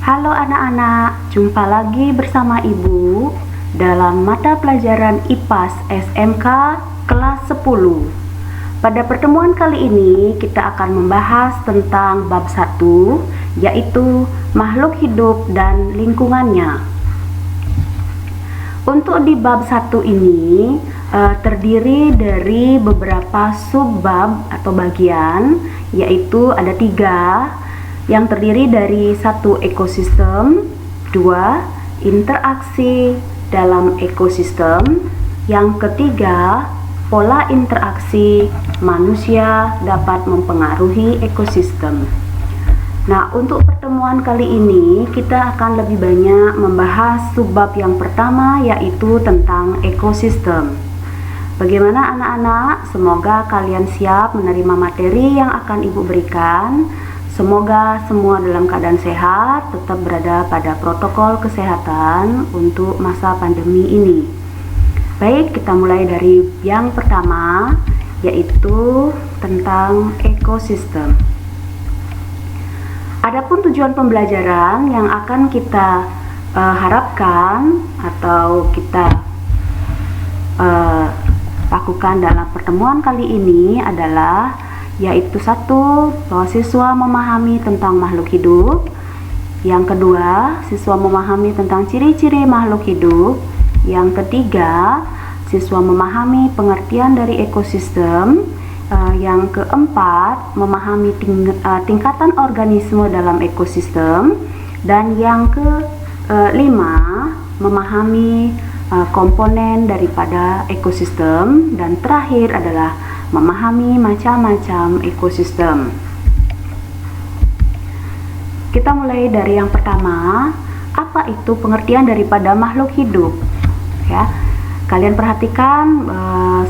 Halo anak-anak, jumpa lagi bersama Ibu dalam mata pelajaran IPAS SMK kelas 10. Pada pertemuan kali ini kita akan membahas tentang bab 1, yaitu makhluk hidup dan lingkungannya. Untuk di bab 1 ini terdiri dari beberapa subbab atau bagian, yaitu ada 3 yang terdiri dari 1 ekosistem, 2 interaksi dalam ekosistem, yang ketiga pola interaksi manusia dapat mempengaruhi ekosistem. Nah, untuk pertemuan kali ini kita akan lebih banyak membahas subbab yang pertama, yaitu tentang ekosistem. Bagaimana anak-anak? Semoga kalian siap menerima materi yang akan Ibu berikan. Semoga semua dalam keadaan sehat, tetap berada pada protokol kesehatan untuk masa pandemi ini. Baik, kita mulai dari yang pertama, yaitu tentang ekosistem. Adapun tujuan pembelajaran yang akan kita harapkan atau kita lakukan dalam pertemuan kali ini adalah yaitu 1, bahwa siswa memahami tentang makhluk hidup. Yang kedua, siswa memahami tentang ciri-ciri makhluk hidup. Yang ketiga, siswa memahami pengertian dari ekosistem. Yang keempat, memahami tingkatan organisme dalam ekosistem. Dan yang kelima, memahami komponen daripada ekosistem. Dan terakhir adalah memahami macam-macam ekosistem. Kita mulai dari yang pertama, apa itu pengertian daripada makhluk hidup? Ya, kalian perhatikan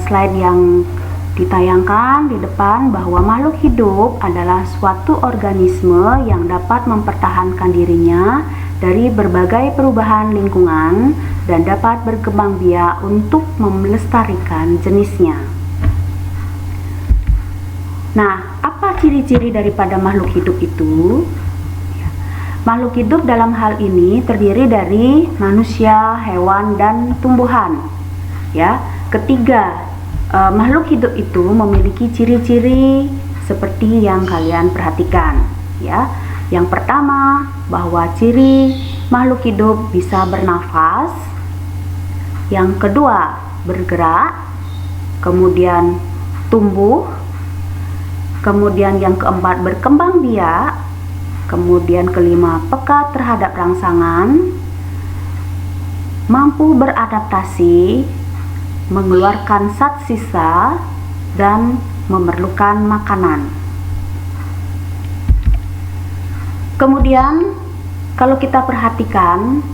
slide yang ditayangkan di depan, bahwa makhluk hidup adalah suatu organisme yang dapat mempertahankan dirinya dari berbagai perubahan lingkungan dan dapat berkembang biak untuk melestarikan jenisnya. Nah, apa ciri-ciri daripada makhluk hidup itu? Makhluk hidup dalam hal ini terdiri dari manusia, hewan, dan tumbuhan. Ya, ketiga, makhluk hidup itu memiliki ciri-ciri seperti yang kalian perhatikan. Ya, yang pertama, bahwa ciri makhluk hidup bisa bernafas. Yang kedua, bergerak. Kemudian tumbuh. Kemudian yang keempat, berkembang biak. Kemudian kelima, peka terhadap rangsangan, mampu beradaptasi, mengeluarkan zat sisa, dan memerlukan makanan. Kemudian kalau kita perhatikan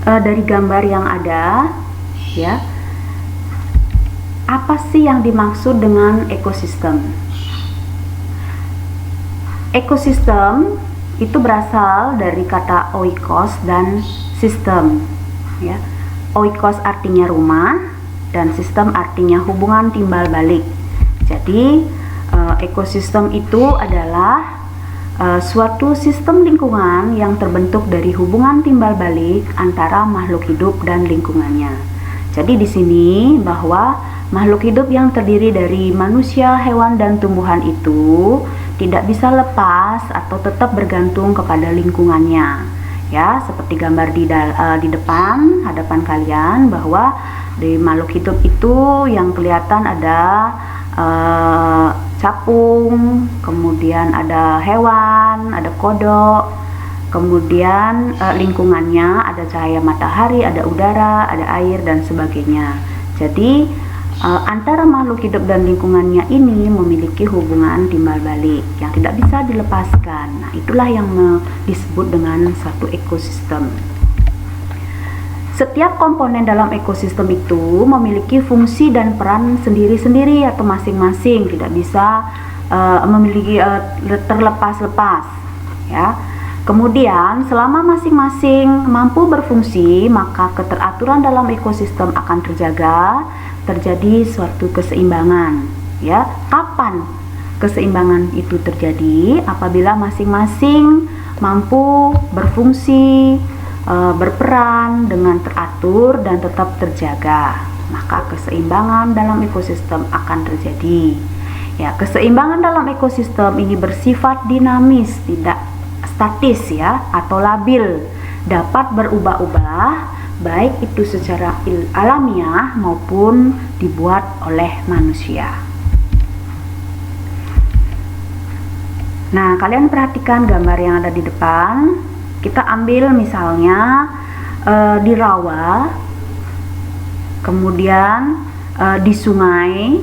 dari gambar yang ada, ya, apa sih yang dimaksud dengan ekosistem? Ekosistem itu berasal dari kata oikos dan sistem. Ya. Oikos artinya rumah dan sistem artinya hubungan timbal balik. Jadi ekosistem itu adalah suatu sistem lingkungan yang terbentuk dari hubungan timbal balik antara makhluk hidup dan lingkungannya. Jadi di sini bahwa makhluk hidup yang terdiri dari manusia, hewan, dan tumbuhan itu tidak bisa lepas atau tetap bergantung kepada lingkungannya. Ya, seperti gambar di depan hadapan kalian, bahwa di makhluk hidup itu yang kelihatan ada capung, kemudian ada hewan, ada kodok, kemudian lingkungannya ada cahaya matahari, ada udara, ada air, dan sebagainya. Jadi antara makhluk hidup dan lingkungannya ini memiliki hubungan timbal balik yang tidak bisa dilepaskan. Nah, itulah yang disebut dengan satu ekosistem. Setiap komponen dalam ekosistem itu memiliki fungsi dan peran sendiri-sendiri atau masing-masing, tidak bisa memiliki terlepas-lepas. Ya. Kemudian selama masing-masing mampu berfungsi, maka keteraturan dalam ekosistem akan terjadi suatu keseimbangan. Ya, kapan keseimbangan itu terjadi? Apabila masing-masing mampu berfungsi, berperan dengan teratur dan tetap terjaga, maka keseimbangan dalam ekosistem akan terjadi. Ya, keseimbangan dalam ekosistem ini bersifat dinamis, tidak statis ya, atau labil, dapat berubah-ubah, baik itu secara alamiah maupun dibuat oleh manusia. Nah, kalian perhatikan gambar yang ada di depan. Kita ambil misalnya di rawa, kemudian di sungai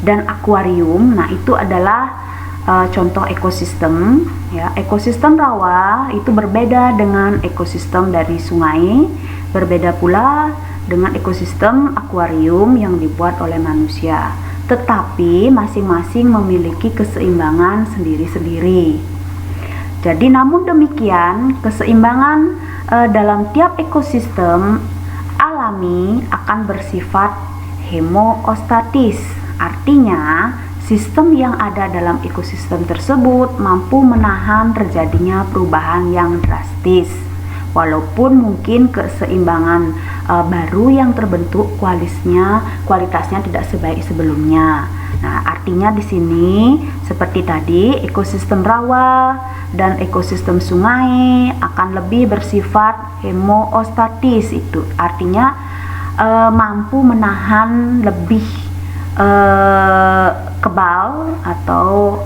dan akuarium. Nah, itu adalah contoh ekosistem ya. Ekosistem rawa itu berbeda dengan ekosistem dari sungai, berbeda pula dengan ekosistem akuarium yang dibuat oleh manusia, tetapi masing-masing memiliki keseimbangan sendiri-sendiri. Jadi namun demikian, keseimbangan dalam tiap ekosistem alami akan bersifat homeostatis. Artinya, sistem yang ada dalam ekosistem tersebut mampu menahan terjadinya perubahan yang drastis. Walaupun mungkin keseimbangan baru yang terbentuk kualitasnya tidak sebaik sebelumnya. Nah, artinya di sini seperti tadi, ekosistem rawa dan ekosistem sungai akan lebih bersifat homeostatis. Itu artinya mampu menahan lebih kebal atau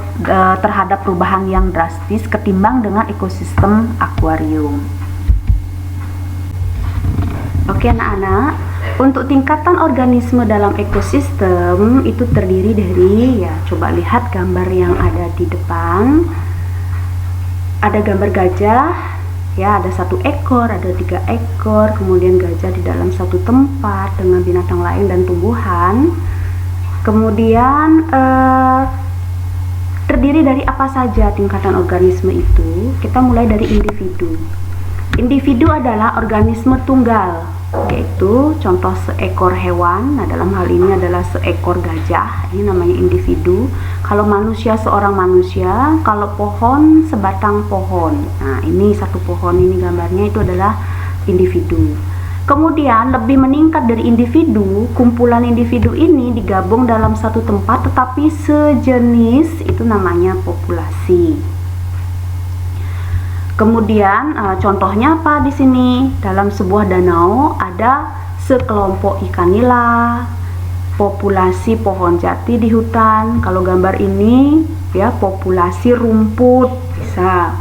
terhadap perubahan yang drastis ketimbang dengan ekosistem akuarium. Oke anak-anak, untuk tingkatan organisme dalam ekosistem itu terdiri dari, ya coba lihat gambar yang ada di depan. Ada gambar gajah, ya ada 1 ekor, ada 3 ekor, kemudian gajah di dalam satu tempat dengan binatang lain dan tumbuhan. Kemudian terdiri dari apa saja tingkatan organisme itu? Kita mulai dari individu. Individu adalah organisme tunggal, yaitu contoh seekor hewan. Nah, dalam hal ini adalah seekor gajah, ini namanya individu. Kalau manusia, seorang manusia. Kalau pohon, sebatang pohon. Nah, ini satu pohon, ini gambarnya, itu adalah individu. Kemudian lebih meningkat dari individu, kumpulan individu ini digabung dalam satu tempat tetapi sejenis, itu namanya populasi. Kemudian contohnya apa di sini? Dalam sebuah danau ada sekelompok ikan nila, populasi pohon jati di hutan. Kalau gambar ini ya populasi rumput bisa.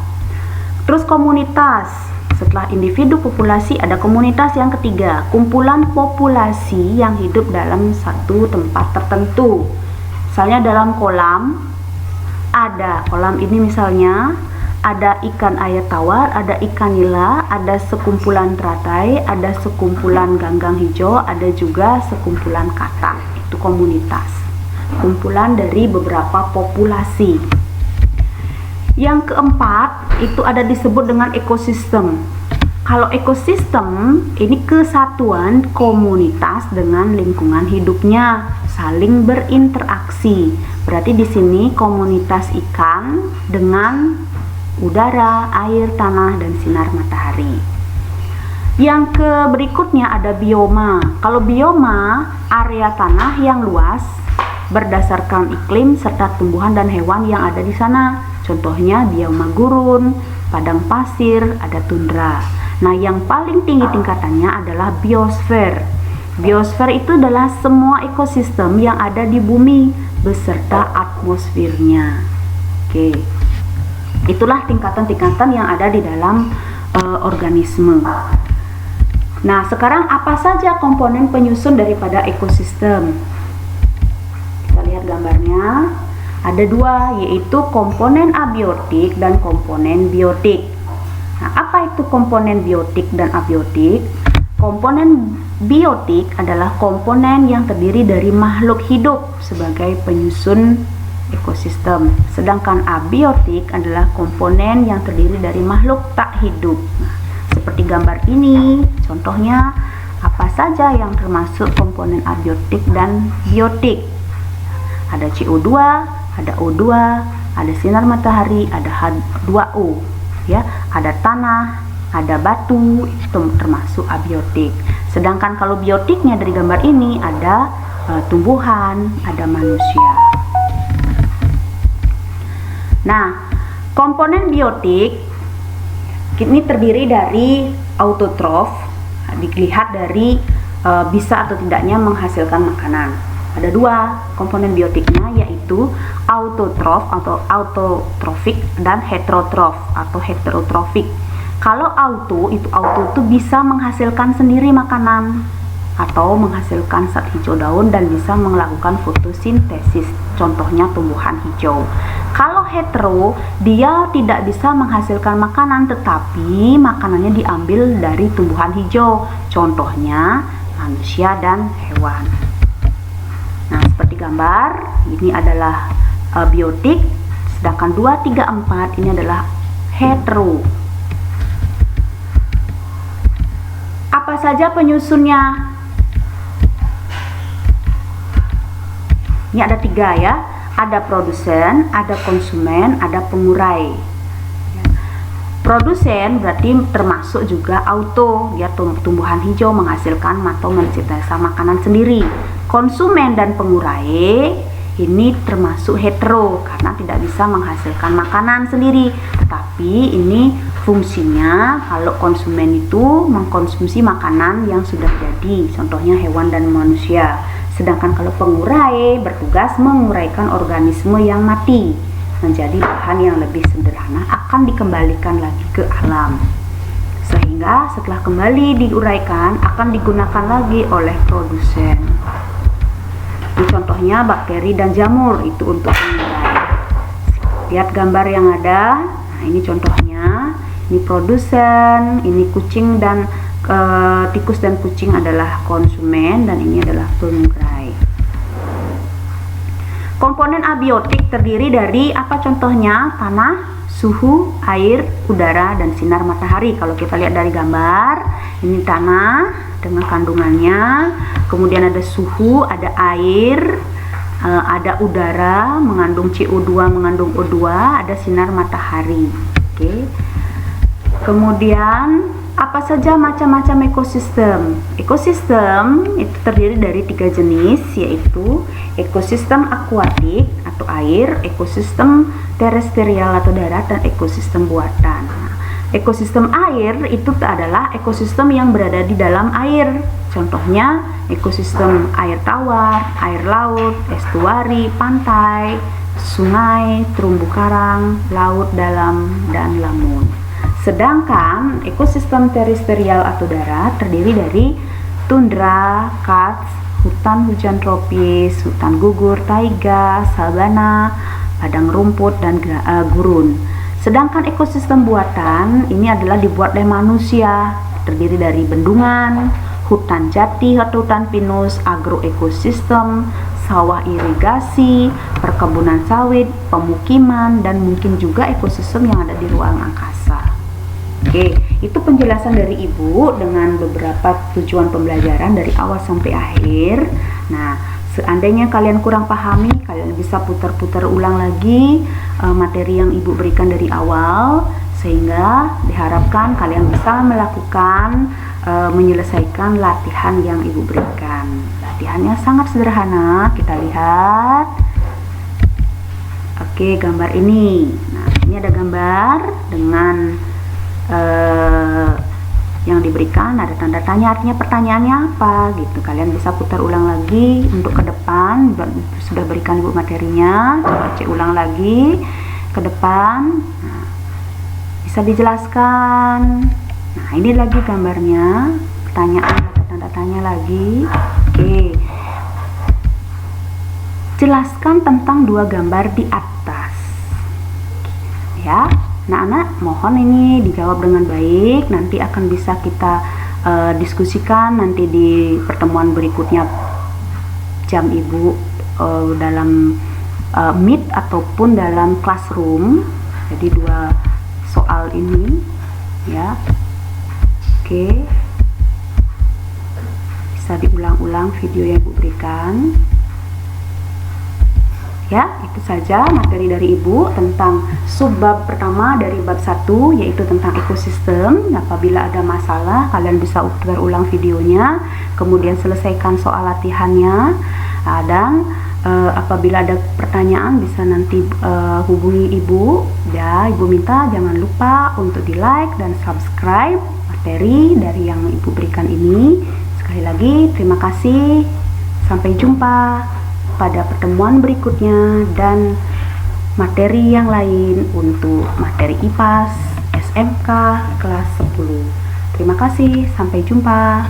Terus komunitas. Setelah individu populasi ada komunitas yang ketiga, kumpulan populasi yang hidup dalam satu tempat tertentu. Misalnya dalam kolam, ada kolam ini misalnya ada ikan air tawar, ada ikan nila, ada sekumpulan teratai, ada sekumpulan ganggang hijau, ada juga sekumpulan katak. Itu komunitas, kumpulan dari beberapa populasi. Yang keempat itu ada disebut dengan ekosistem. Kalau ekosistem ini kesatuan komunitas dengan lingkungan hidupnya, saling berinteraksi. Berarti di sini komunitas ikan dengan udara, air, tanah, dan sinar matahari. Yang berikutnya ada bioma. Kalau bioma, area tanah yang luas berdasarkan iklim serta tumbuhan dan hewan yang ada di sana. Contohnya bioma gurun, padang pasir, ada tundra. Nah, yang paling tinggi tingkatannya adalah biosfer. Biosfer itu adalah semua ekosistem yang ada di bumi beserta atmosfernya. Oke. Itulah tingkatan-tingkatan yang ada di dalam organisme. Nah, sekarang apa saja komponen penyusun daripada ekosistem? Kita lihat gambarnya. Ada 2, yaitu komponen abiotik dan komponen biotik. Nah, apa itu komponen biotik dan abiotik? Komponen biotik adalah komponen yang terdiri dari makhluk hidup sebagai penyusun ekosistem. Sedangkan abiotik adalah komponen yang terdiri dari makhluk tak hidup. Nah, seperti gambar ini, contohnya apa saja yang termasuk komponen abiotik dan biotik? Ada CO2, ada O2, ada sinar matahari, ada H2O. ya. Ada tanah, ada batu, itu termasuk abiotik. Sedangkan kalau biotiknya dari gambar ini ada tumbuhan, ada manusia. Nah, komponen biotik ini terdiri dari autotrof, dilihat dari bisa atau tidaknya menghasilkan makanan. Ada dua komponen biotiknya, yaitu autotrof atau autotrofik dan heterotrof atau heterotrofik. Kalau auto itu bisa menghasilkan sendiri makanan atau menghasilkan zat hijau daun dan bisa melakukan fotosintesis, contohnya tumbuhan hijau. Kalau hetero, dia tidak bisa menghasilkan makanan tetapi makanannya diambil dari tumbuhan hijau, contohnya manusia dan hewan. Nah, seperti gambar, ini adalah biotik, sedangkan 2, 3, 4 ini adalah hetero. Apa saja penyusunnya? Ini ada 3 ya, ada produsen, ada konsumen, ada pengurai. Produsen berarti termasuk juga auto, ya, tumbuhan hijau menghasilkan atau menciptakan makanan sendiri. Konsumen dan pengurai ini termasuk hetero karena tidak bisa menghasilkan makanan sendiri, tetapi ini fungsinya kalau konsumen itu mengkonsumsi makanan yang sudah jadi, contohnya hewan dan manusia. Sedangkan kalau pengurai bertugas menguraikan organisme yang mati menjadi bahan yang lebih sederhana, akan dikembalikan lagi ke alam. Sehingga setelah kembali diuraikan akan digunakan lagi oleh produsen. Ini contohnya bakteri dan jamur, itu untuk pengurai. Lihat gambar yang ada. Nah, ini contohnya. Ini produsen, ini kucing dan tikus dan kucing adalah konsumen, dan ini adalah pengurai. Komponen abiotik terdiri dari apa contohnya? Tanah, suhu, air, udara, dan sinar matahari. Kalau kita lihat dari gambar, ini tanah dengan kandungannya, kemudian ada suhu, ada air, ada udara mengandung CO2, mengandung O2, ada sinar matahari. Oke. Kemudian apa saja macam-macam ekosistem? Ekosistem itu terdiri dari 3 jenis, yaitu ekosistem akuatik atau air, ekosistem terestrial atau darat, dan ekosistem buatan. Nah, ekosistem air itu adalah ekosistem yang berada di dalam air. Contohnya ekosistem air tawar, air laut, estuari, pantai, sungai, terumbu karang, laut dalam, dan lamun. Sedangkan ekosistem terestrial atau darat terdiri dari tundra, karst, hutan hujan tropis, hutan gugur, taiga, sabana, padang rumput, dan gurun. Sedangkan ekosistem buatan ini adalah dibuat oleh manusia, terdiri dari bendungan, hutan jati atau hutan pinus, agroekosistem, sawah irigasi, perkebunan sawit, pemukiman, dan mungkin juga ekosistem yang ada di ruang angkasa. Oke, itu penjelasan dari Ibu dengan beberapa tujuan pembelajaran dari awal sampai akhir. Nah, seandainya kalian kurang pahami, kalian bisa putar-putar ulang lagi materi yang Ibu berikan dari awal, sehingga diharapkan kalian bisa melakukan menyelesaikan latihan yang Ibu berikan. Latihannya sangat sederhana, kita lihat. Oke, gambar ini. Nah, ini ada gambar dengan yang diberikan, ada tanda tanya, artinya pertanyaannya apa gitu. Kalian bisa putar ulang lagi untuk ke depan, sudah berikan Ibu materinya, coba cek ulang lagi ke depan. Nah, bisa dijelaskan. Nah, ini lagi gambarnya, pertanyaan atau tanda tanya lagi. Oke, jelaskan tentang 2 gambar di atas ya. Anak-anak, mohon ini dijawab dengan baik, nanti akan bisa kita diskusikan nanti di pertemuan berikutnya jam Ibu dalam Meet ataupun dalam classroom. Jadi 2 soal ini ya. Oke, bisa diulang-ulang video yang Ibu berikan Ya, itu saja materi dari Ibu tentang subbab pertama dari bab 1, yaitu tentang ekosistem. Apabila ada masalah, kalian bisa putar ulang videonya, kemudian selesaikan soal latihannya. Dan apabila ada pertanyaan bisa nanti hubungi Ibu. Ya, Ibu minta jangan lupa untuk di like dan subscribe materi dari yang Ibu berikan ini. Sekali lagi terima kasih, sampai jumpa pada pertemuan berikutnya dan materi yang lain untuk materi IPAS SMK kelas 10. Terima kasih, sampai jumpa.